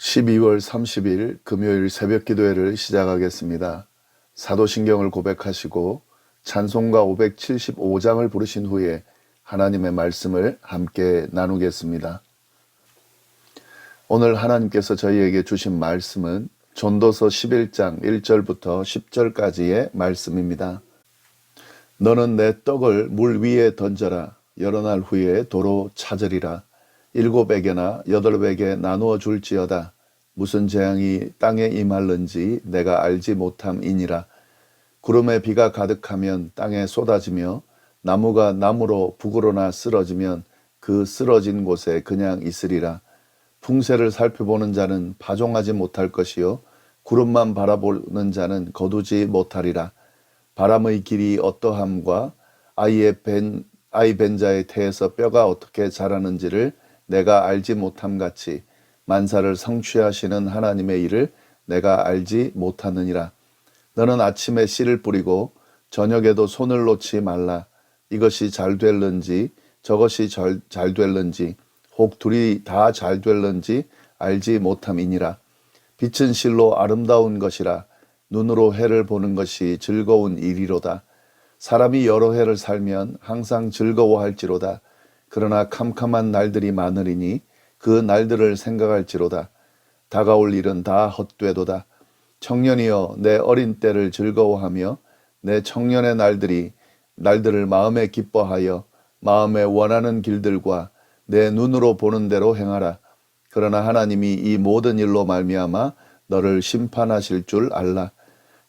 12월 30일 금요일 새벽 기도회를 시작하겠습니다. 사도신경을 고백하시고 찬송가 575장을 부르신 후에 하나님의 말씀을 함께 나누겠습니다. 오늘 하나님께서 저희에게 주신 말씀은 전도서 11장 1절부터 10절까지의 말씀입니다. 너는 내 떡을 물 위에 던져라. 여러 날 후에 도로 찾으리라. 7에게나 8에게 나누어 줄지어다. 무슨 재앙이 땅에 임할는지 내가 알지 못함이니라. 구름에 비가 가득하면 땅에 쏟아지며 나무가 나무로 북으로나 쓰러지면 그 쓰러진 곳에 그냥 있으리라. 풍세를 살펴보는 자는 파종하지 못할 것이요 구름만 바라보는 자는 거두지 못하리라. 바람의 길이 어떠함과 아이 벤 자의 태에서 뼈가 어떻게 자라는지를 내가 알지 못함 같이 만사를 성취하시는 하나님의 일을 내가 알지 못하느니라. 너는 아침에 씨를 뿌리고 저녁에도 손을 놓지 말라. 이것이 잘 될는지 저것이 잘 될는지 혹 둘이 다 잘 될는지 알지 못함이니라. 빛은 실로 아름다운 것이라. 눈으로 해를 보는 것이 즐거운 일이로다. 사람이 여러 해를 살면 항상 즐거워할지로다. 그러나 캄캄한 날들이 많으리니 그 날들을 생각할지로다. 다가올 일은 다 헛되도다. 청년이여 내 어린 때를 즐거워하며 내 청년의 날들을 마음에 기뻐하여 마음에 원하는 길들과 내 눈으로 보는 대로 행하라. 그러나 하나님이 이 모든 일로 말미암아 너를 심판하실 줄 알라.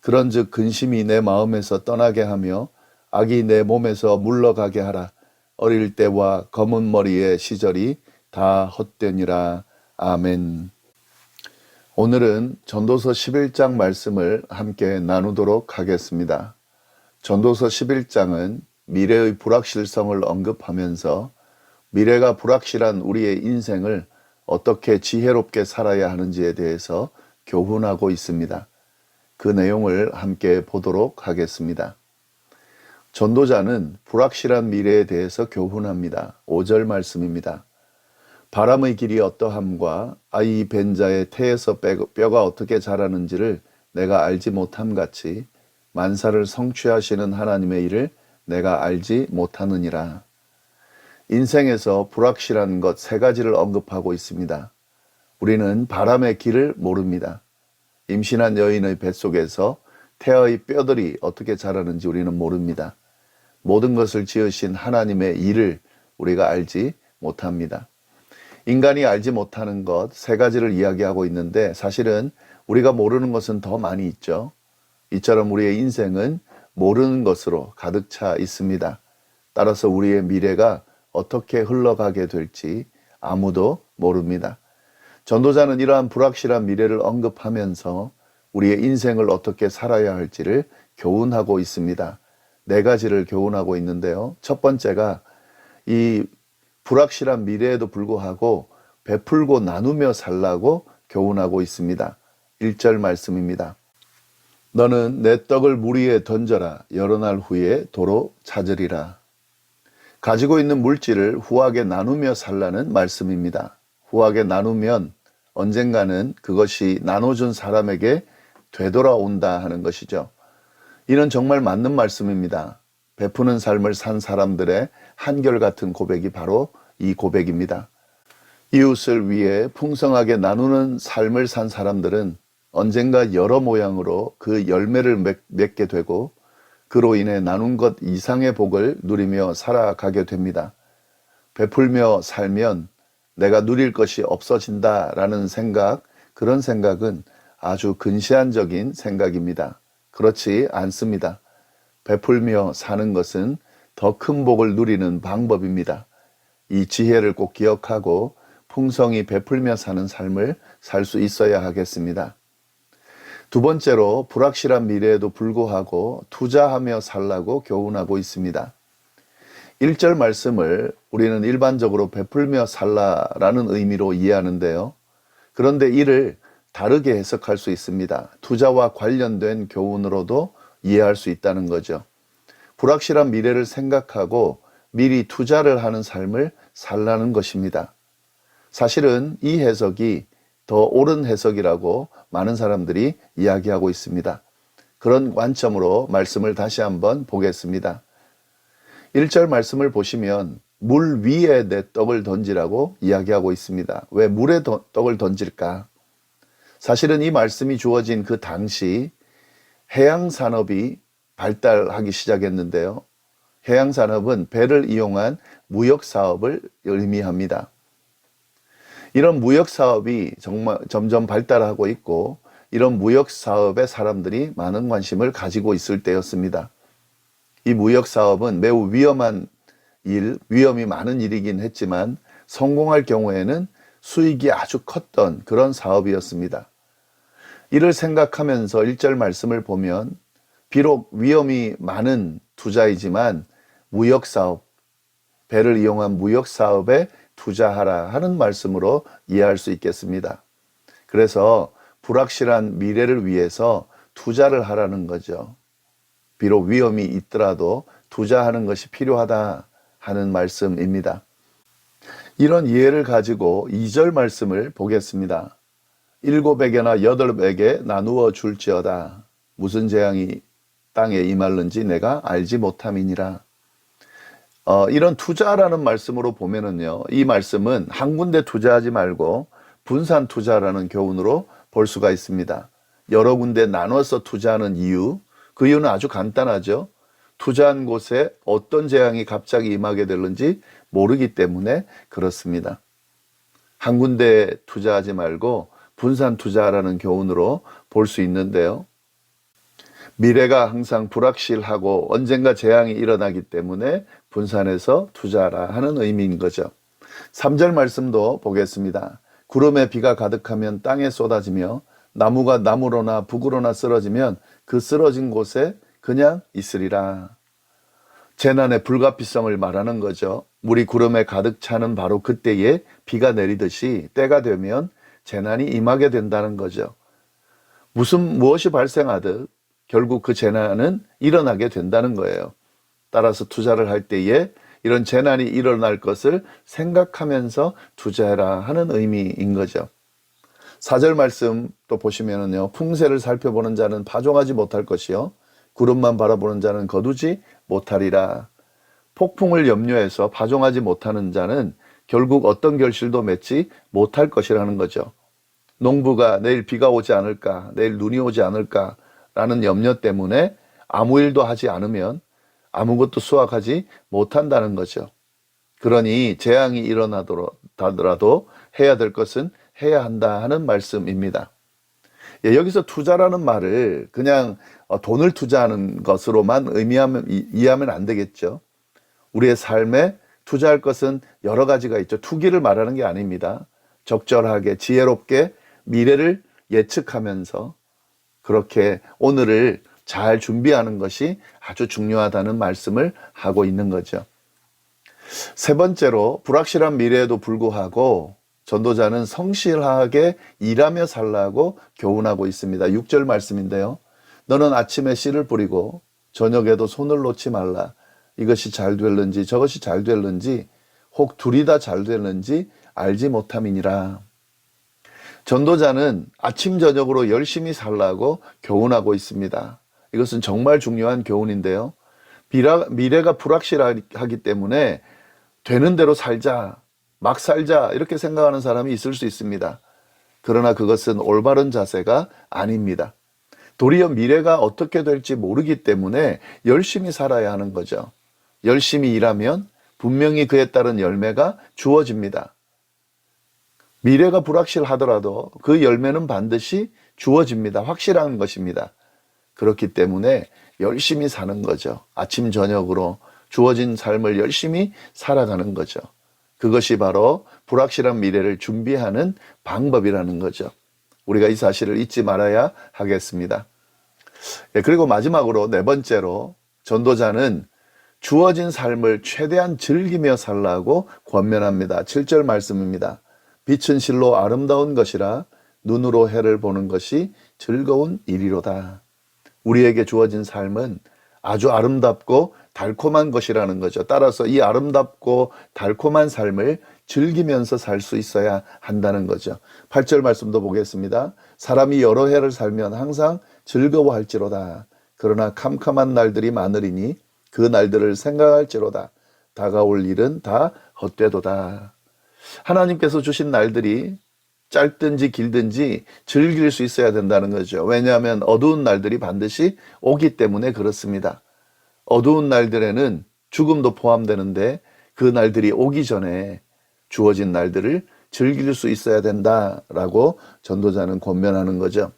그런즉 근심이 내 마음에서 떠나게 하며 악이 내 몸에서 물러가게 하라. 어릴 때와 검은 머리의 시절이 다 헛되니라. 아멘. 오늘은 전도서 11장 말씀을 함께 나누도록 하겠습니다. 전도서 11장은 미래의 불확실성을 언급하면서 미래가 불확실한 우리의 인생을 어떻게 지혜롭게 살아야 하는지에 대해서 교훈하고 있습니다. 그 내용을 함께 보도록 하겠습니다. 전도자는 불확실한 미래에 대해서 교훈합니다. 5절 말씀입니다. 바람의 길이 어떠함과 아이 벤 자의 태에서 뼈가 어떻게 자라는지를 내가 알지 못함 같이 만사를 성취하시는 하나님의 일을 내가 알지 못하느니라. 인생에서 불확실한 것 3가지를 언급하고 있습니다. 우리는 바람의 길을 모릅니다. 임신한 여인의 뱃속에서 태아의 뼈들이 어떻게 자라는지 우리는 모릅니다. 모든 것을 지으신 하나님의 일을 우리가 알지 못합니다. 인간이 알지 못하는 것 3가지를 이야기하고 있는데 사실은 우리가 모르는 것은 더 많이 있죠. 이처럼 우리의 인생은 모르는 것으로 가득 차 있습니다. 따라서 우리의 미래가 어떻게 흘러가게 될지 아무도 모릅니다. 전도자는 이러한 불확실한 미래를 언급하면서 우리의 인생을 어떻게 살아야 할지를 교훈하고 있습니다. 4가지를 교훈하고 있는데요. 첫 번째가 이 불확실한 미래에도 불구하고 베풀고 나누며 살라고 교훈하고 있습니다. 1절 말씀입니다. 너는 내 떡을 물 위에 던져라. 여러 날 후에 도로 찾으리라. 가지고 있는 물질을 후하게 나누며 살라는 말씀입니다. 후하게 나누면 언젠가는 그것이 나눠준 사람에게 되돌아온다 하는 것이죠. 이는 정말 맞는 말씀입니다. 베푸는 삶을 산 사람들의 한결같은 고백이 바로 이 고백입니다. 이웃을 위해 풍성하게 나누는 삶을 산 사람들은 언젠가 여러 모양으로 그 열매를 맺게 되고 그로 인해 나눈 것 이상의 복을 누리며 살아가게 됩니다. 베풀며 살면 내가 누릴 것이 없어진다라는 생각, 그런 생각은 아주 근시안적인 생각입니다. 그렇지 않습니다. 베풀며 사는 것은 더 큰 복을 누리는 방법입니다. 이 지혜를 꼭 기억하고 풍성히 베풀며 사는 삶을 살 수 있어야 하겠습니다. 두 번째로 불확실한 미래에도 불구하고 투자하며 살라고 교훈하고 있습니다. 1절 말씀을 우리는 일반적으로 베풀며 살라라는 의미로 이해하는데요. 그런데 이를 다르게 해석할 수 있습니다. 투자와 관련된 교훈으로도 이해할 수 있다는 거죠. 불확실한 미래를 생각하고 미리 투자를 하는 삶을 살라는 것입니다. 사실은 이 해석이 더 옳은 해석이라고 많은 사람들이 이야기하고 있습니다. 그런 관점으로 말씀을 다시 한번 보겠습니다. 1절 말씀을 보시면 물 위에 내 떡을 던지라고 이야기하고 있습니다. 왜 물에 떡을 던질까? 사실은 이 말씀이 주어진 그 당시 해양산업이 발달하기 시작했는데요. 해양산업은 배를 이용한 무역사업을 의미합니다. 이런 무역사업이 정말 점점 발달하고 있고 이런 무역사업에 사람들이 많은 관심을 가지고 있을 때였습니다. 이 무역사업은 매우 위험한 일, 위험이 많은 일이긴 했지만 성공할 경우에는 수익이 아주 컸던 그런 사업이었습니다. 이를 생각하면서 1절 말씀을 보면 비록 위험이 많은 투자이지만 무역사업, 배를 이용한 무역사업에 투자하라 하는 말씀으로 이해할 수 있겠습니다. 그래서 불확실한 미래를 위해서 투자를 하라는 거죠. 비록 위험이 있더라도 투자하는 것이 필요하다 하는 말씀입니다. 이런 이해를 가지고 2절 말씀을 보겠습니다. 7에게나 8에게 나누어 줄지어다. 무슨 재앙이 땅에 임할는지 내가 알지 못함이니라. 이런 투자라는 말씀으로 보면은요, 이 말씀은 한 군데 투자하지 말고 분산 투자라는 교훈으로 볼 수가 있습니다. 여러 군데 나눠서 투자하는 이유, 그 이유는 아주 간단하죠. 투자한 곳에 어떤 재앙이 갑자기 임하게 될는지 모르기 때문에 그렇습니다. 한 군데 투자하지 말고 분산 투자라는 교훈으로 볼 수 있는데요. 미래가 항상 불확실하고 언젠가 재앙이 일어나기 때문에 분산해서 투자하라 하는 의미인 거죠. 3절 말씀도 보겠습니다. 구름에 비가 가득하면 땅에 쏟아지며 나무가 나무로나 북으로나 쓰러지면 그 쓰러진 곳에 그냥 있으리라. 재난의 불가피성을 말하는 거죠. 물이 구름에 가득 차는 바로 그때에 비가 내리듯이 때가 되면 재난이 임하게 된다는 거죠. 무엇이 발생하듯 결국 그 재난은 일어나게 된다는 거예요. 따라서 투자를 할 때에 이런 재난이 일어날 것을 생각하면서 투자해라 하는 의미인 거죠. 4절 말씀 또 보시면은요, 풍세를 살펴보는 자는 파종하지 못할 것이요 구름만 바라보는 자는 거두지 못하리라. 폭풍을 염려해서 파종하지 못하는 자는 결국 어떤 결실도 맺지 못할 것이라는 거죠. 농부가 내일 비가 오지 않을까, 내일 눈이 오지 않을까 라는 염려 때문에 아무 일도 하지 않으면 아무것도 수확하지 못한다는 거죠. 그러니 재앙이 일어나더라도 해야 될 것은 해야 한다 하는 말씀입니다. 여기서 투자라는 말을 그냥 돈을 투자하는 것으로만 이해하면 안 되겠죠. 우리의 삶에 투자할 것은 여러 가지가 있죠. 투기를 말하는 게 아닙니다. 적절하게 지혜롭게 미래를 예측하면서 그렇게 오늘을 잘 준비하는 것이 아주 중요하다는 말씀을 하고 있는 거죠. 세 번째로 불확실한 미래에도 불구하고 전도자는 성실하게 일하며 살라고 교훈하고 있습니다. 6절 말씀인데요. 너는 아침에 씨를 뿌리고 저녁에도 손을 놓지 말라. 이것이 잘 될는지 저것이 잘 될는지 혹 둘이 다 잘 될는지 알지 못함이니라. 전도자는 아침 저녁으로 열심히 살라고 교훈하고 있습니다. 이것은 정말 중요한 교훈인데요. 미래가 불확실하기 때문에 되는 대로 살자, 막 살자 이렇게 생각하는 사람이 있을 수 있습니다. 그러나 그것은 올바른 자세가 아닙니다. 도리어 미래가 어떻게 될지 모르기 때문에 열심히 살아야 하는 거죠. 열심히 일하면 분명히 그에 따른 열매가 주어집니다. 미래가 불확실하더라도 그 열매는 반드시 주어집니다. 확실한 것입니다. 그렇기 때문에 열심히 사는 거죠. 아침 저녁으로 주어진 삶을 열심히 살아가는 거죠. 그것이 바로 불확실한 미래를 준비하는 방법이라는 거죠. 우리가 이 사실을 잊지 말아야 하겠습니다. 그리고 마지막으로 네 번째로 전도자는 주어진 삶을 최대한 즐기며 살라고 권면합니다. 7절 말씀입니다. 빛은 실로 아름다운 것이라 눈으로 해를 보는 것이 즐거운 일이로다. 우리에게 주어진 삶은 아주 아름답고 달콤한 것이라는 거죠. 따라서 이 아름답고 달콤한 삶을 즐기면서 살 수 있어야 한다는 거죠. 8절 말씀도 보겠습니다. 사람이 여러 해를 살면 항상 즐거워할지로다. 그러나 캄캄한 날들이 많으리니 그 날들을 생각할지로다. 다가올 일은 다 헛되도다. 하나님께서 주신 날들이 짧든지 길든지 즐길 수 있어야 된다는 거죠. 왜냐하면 어두운 날들이 반드시 오기 때문에 그렇습니다. 어두운 날들에는 죽음도 포함되는데 그 날들이 오기 전에 주어진 날들을 즐길 수 있어야 된다라고 전도자는 권면하는 거죠.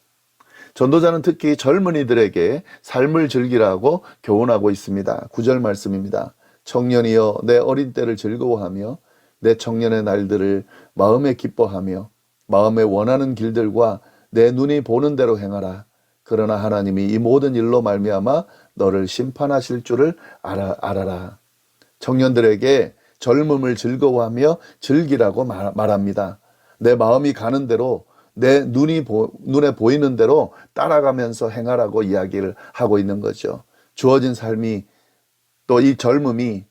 전도자는 특히 젊은이들에게 삶을 즐기라고 교훈하고 있습니다. 9절 말씀입니다. 청년이여 내 어린 때를 즐거워하며 내 청년의 날들을 마음에 기뻐하며 마음에 원하는 길들과 내 눈이 보는 대로 행하라. 그러나 하나님이 이 모든 일로 말미암아 너를 심판하실 줄을 알아라. 청년들에게 젊음을 즐거워하며 즐기라고 말합니다. 내 마음이 가는 대로 내 눈에 보이는 대로 따라가면서 행하라고 이야기를 하고 있는 거죠. 주어진 삶이 또 이 젊음이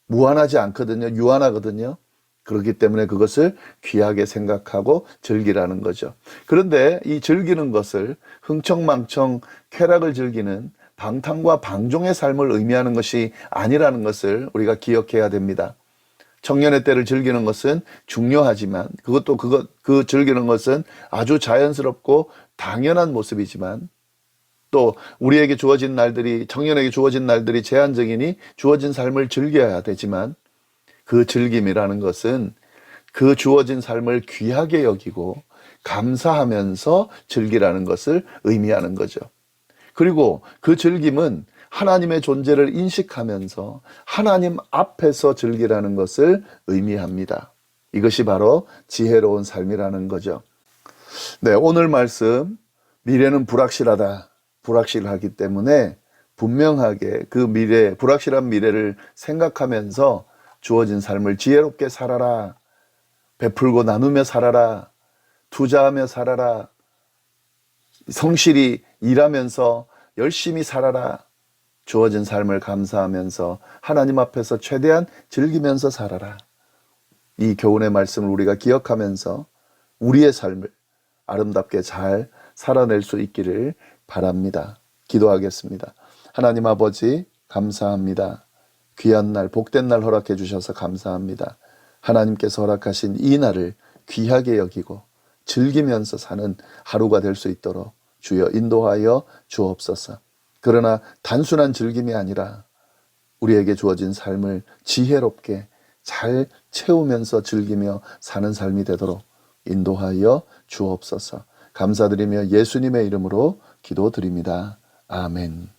무한하지 않거든요. 유한하거든요. 그렇기 때문에 그것을 귀하게 생각하고 즐기라는 거죠. 그런데 이 즐기는 것을 흥청망청 쾌락을 즐기는 방탕과 방종의 삶을 의미하는 것이 아니라는 것을 우리가 기억해야 됩니다. 청년의 때를 즐기는 것은 중요하지만 그 즐기는 것은 아주 자연스럽고 당연한 모습이지만 또 우리에게 주어진 날들이 청년에게 주어진 날들이 제한적이니 주어진 삶을 즐겨야 되지만 그 즐김이라는 것은 그 주어진 삶을 귀하게 여기고 감사하면서 즐기라는 것을 의미하는 거죠. 그리고 그 즐김은 하나님의 존재를 인식하면서 하나님 앞에서 즐기라는 것을 의미합니다. 이것이 바로 지혜로운 삶이라는 거죠. 네, 오늘 말씀 미래는 불확실하기 때문에 분명하게 그 불확실한 미래를 생각하면서 주어진 삶을 지혜롭게 살아라. 베풀고 나누며 살아라. 투자하며 살아라. 성실히 일하면서 열심히 살아라. 주어진 삶을 감사하면서 하나님 앞에서 최대한 즐기면서 살아라. 이 교훈의 말씀을 우리가 기억하면서 우리의 삶을 아름답게 잘 살아낼 수 있기를 바랍니다. 기도하겠습니다. 하나님 아버지 감사합니다. 귀한 날, 복된 날 허락해 주셔서 감사합니다. 하나님께서 허락하신 이 날을 귀하게 여기고 즐기면서 사는 하루가 될 수 있도록 주여 인도하여 주옵소서. 그러나 단순한 즐김이 아니라 우리에게 주어진 삶을 지혜롭게 잘 채우면서 즐기며 사는 삶이 되도록 인도하여 주옵소서. 감사드리며 예수님의 이름으로 기도드립니다. 아멘.